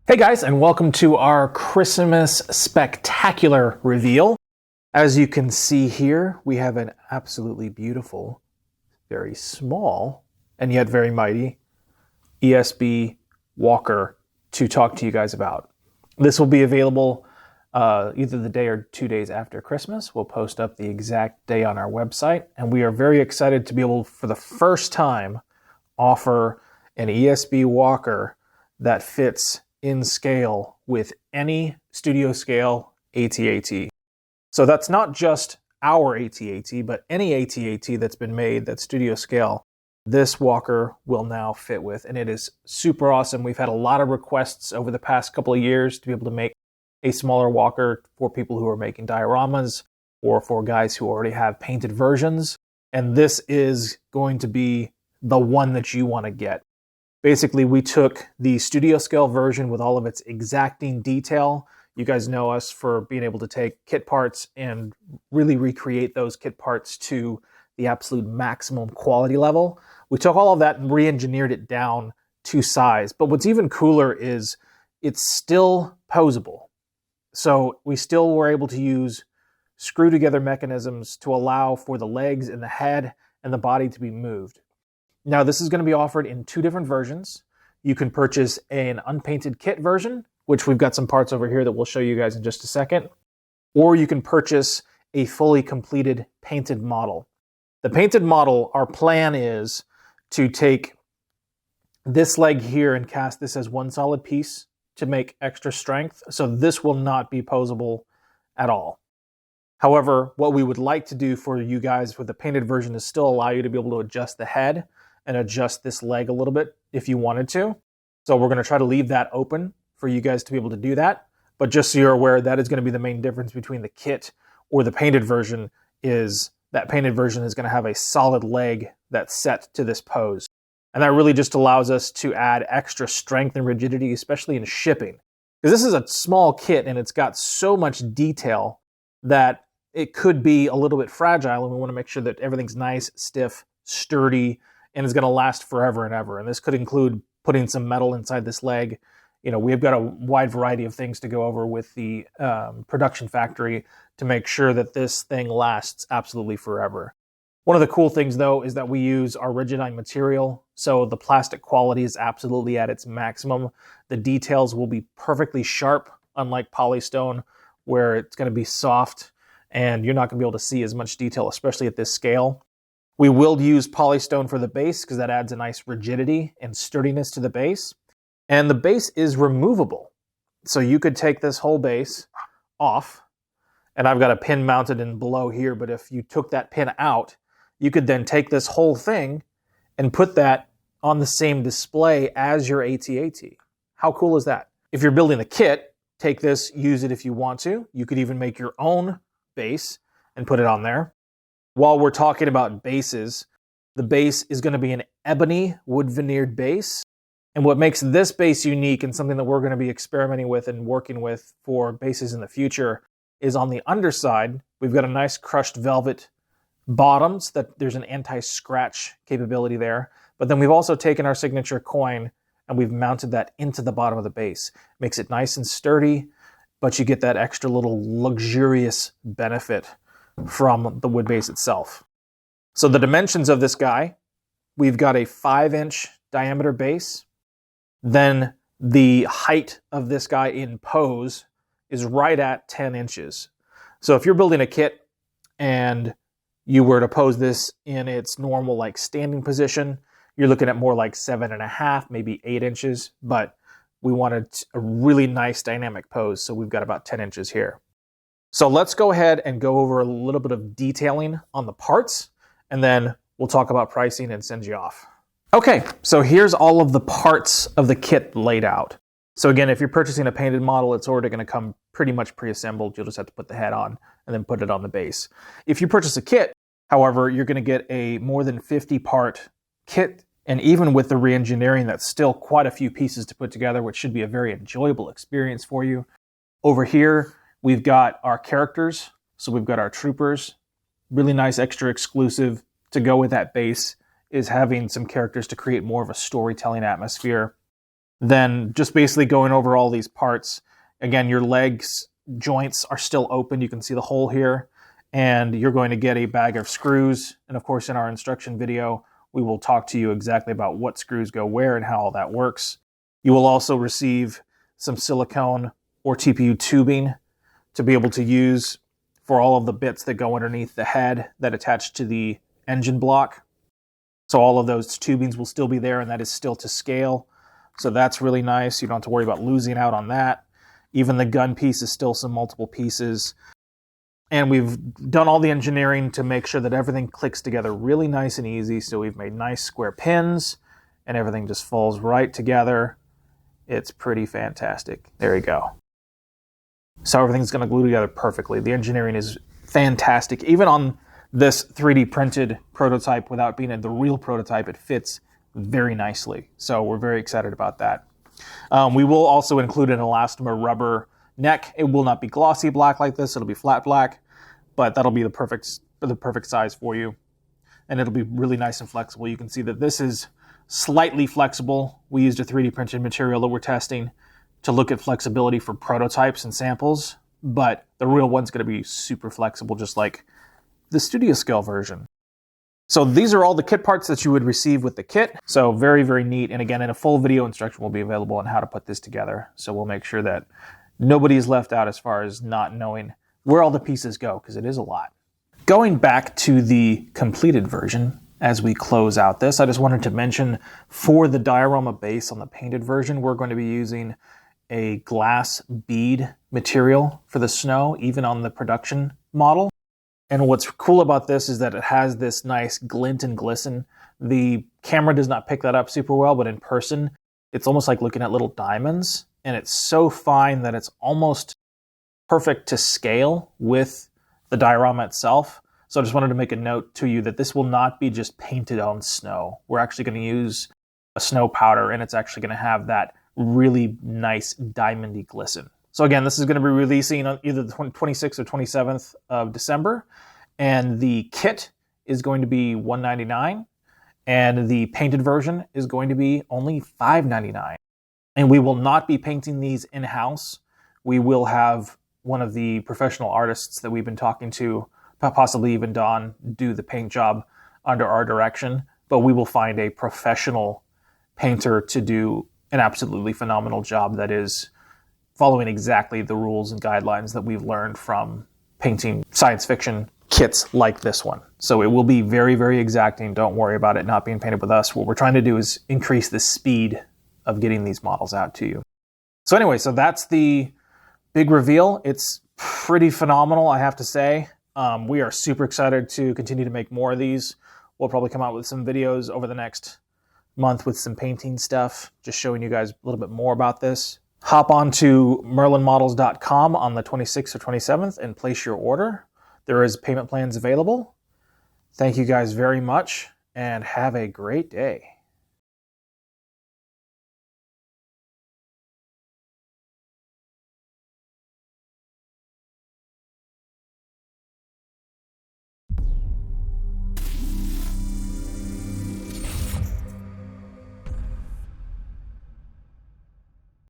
Hey guys, and welcome to our Christmas spectacular reveal. As you can see here, we have an absolutely beautiful, very small, and yet very mighty ESB walker to talk to you guys about. This will be available either the day or 2 days after Christmas. We'll post up the exact day on our website, and we are very excited to be able, for the first time, offer an ESB walker that fits in scale with any studio scale ATAT. So that's not just our ATAT, but any ATAT that's been made that's studio scale, this walker will now fit with, and it is super awesome. We've had a lot of requests over the past couple of years to be able to make a smaller walker for people who are making dioramas or for guys who already have painted versions, and this is going to be the one that you want to get. Basically, we took the studio scale version with all of its exacting detail. You guys know us for being able to take kit parts and really recreate those kit parts to the absolute maximum quality level. We took all of that and re-engineered it down to size. But what's even cooler is it's still posable. So we still were able to use screw together mechanisms to allow for the legs and the head and the body to be moved. Now, this is going to be offered in two different versions. You can purchase an unpainted kit version, which we've got some parts over here that we'll show you guys in just a second, or you can purchase a fully completed painted model. The painted model, our plan is to take this leg here and cast this as one solid piece to make extra strength, so this will not be posable at all. However, what we would like to do for you guys with the painted version is still allow you to be able to adjust the head and adjust this leg a little bit if you wanted to. So we're going to try to leave that open for you guys to be able to do that. But just so you're aware, that is going to be the main difference between the kit or the painted version, is that painted version is going to have a solid leg that's set to this pose. And that really just allows us to add extra strength and rigidity, especially in shipping. Because this is a small kit and it's got so much detail that it could be a little bit fragile, and we want to make sure that everything's nice, stiff, sturdy, and is going to last forever and ever. And this could include putting some metal inside this leg. You know, we've got a wide variety of things to go over with the production factory to make sure that this thing lasts absolutely forever. One of the cool things, though, is that we use our Rigidine material, so the plastic quality is absolutely at its maximum. The details will be perfectly sharp, unlike polystone, where it's going to be soft, and you're not going to be able to see as much detail, especially at this scale. We will use polystone for the base because that adds a nice rigidity and sturdiness to the base. And the base is removable. So you could take this whole base off, and I've got a pin mounted in below here, but if you took that pin out, you could then take this whole thing and put that on the same display as your ATAT. How cool is that? If you're building a kit, take this, use it if you want to. You could even make your own base and put it on there. While we're talking about bases, the base is going to be an ebony wood veneered base. And what makes this base unique and something that we're going to be experimenting with and working with for bases in the future is on the underside, we've got a nice crushed velvet bottoms that there's an anti-scratch capability there. But then we've also taken our signature coin and we've mounted that into the bottom of the base. Makes it nice and sturdy, but you get that extra little luxurious benefit from the wood base itself. So the dimensions of this guy, we've got a 5-inch diameter base. Then the height of this guy in pose is right at 10 inches. So if you're building a kit and you were to pose this in its normal like standing position, you're looking at more like 7.5, maybe 8 inches, but we wanted a really nice dynamic pose, so we've got about 10 inches here. So let's go ahead and go over a little bit of detailing on the parts, and then we'll talk about pricing and send you off. Okay, so here's all of the parts of the kit laid out. So again, if you're purchasing a painted model, it's already going to come pretty much pre-assembled. You'll just have to put the head on and then put it on the base. If you purchase a kit, however, you're going to get a more than 50-part kit, and even with the re-engineering, that's still quite a few pieces to put together, which should be a very enjoyable experience for you. Over here, we've got our characters. So we've got our troopers. Really nice extra exclusive to go with that base is having some characters to create more of a storytelling atmosphere. Then just basically going over all these parts. Again, your legs joints are still open. You can see the hole here. And you're going to get a bag of screws. And of course, in our instruction video, we will talk to you exactly about what screws go where and how all that works. You will also receive some silicone or TPU tubing to be able to use for all of the bits that go underneath the head that attach to the engine block. So all of those tubings will still be there, and that is still to scale. So that's really nice. You don't have to worry about losing out on that. Even the gun piece is still some multiple pieces. And we've done all the engineering to make sure that everything clicks together really nice and easy. So we've made nice square pins, and everything just falls right together. It's pretty fantastic. There you go. So everything's going to glue together perfectly. The engineering is fantastic. Even on this 3D printed prototype, without being the real prototype, it fits very nicely. So we're very excited about that. We will also include an elastomer rubber neck. It will not be glossy black like this. It'll be flat black, but that'll be the perfect size for you. And it'll be really nice and flexible. You can see that this is slightly flexible. We used a 3D printed material that we're testing to look at flexibility for prototypes and samples, but the real one's going to be super flexible, just like the studio scale version. So these are all the kit parts that you would receive with the kit. So very, very neat. And again, in a full video instruction will be available on how to put this together. So we'll make sure that nobody is left out as far as not knowing where all the pieces go, because it is a lot. Going back to the completed version, as we close out this, I just wanted to mention for the diorama base on the painted version, we're going to be using a glass bead material for the snow, even on the production model. And what's cool about this is that it has this nice glint and glisten. The camera does not pick that up super well, but in person, it's almost like looking at little diamonds. And it's so fine that it's almost perfect to scale with the diorama itself. So I just wanted to make a note to you that this will not be just painted on snow. We're actually going to use a snow powder, and it's actually going to have that really nice diamondy glisten. So again, this is going to be releasing on either the 26th or 27th of December, and the kit is going to be $199, and the painted version is going to be only $599. And we will not be painting these in-house. We will have one of the professional artists that we've been talking to, possibly even Don, do the paint job under our direction, but we will find a professional painter to do an absolutely phenomenal job that is following exactly the rules and guidelines that we've learned from painting science fiction kits like this one. So it will be very, very exacting. Don't worry about it not being painted with us. What we're trying to do is increase the speed of getting these models out to you. So anyway, so that's the big reveal. It's pretty phenomenal, I have to say. We are super excited to continue to make more of these. We'll probably come out with some videos over the next month with some painting stuff, just showing you guys a little bit more about this. Hop on to merlinmodels.com on the 26th or 27th and place your order. There is payment plans available. Thank you guys very much, and have a great day.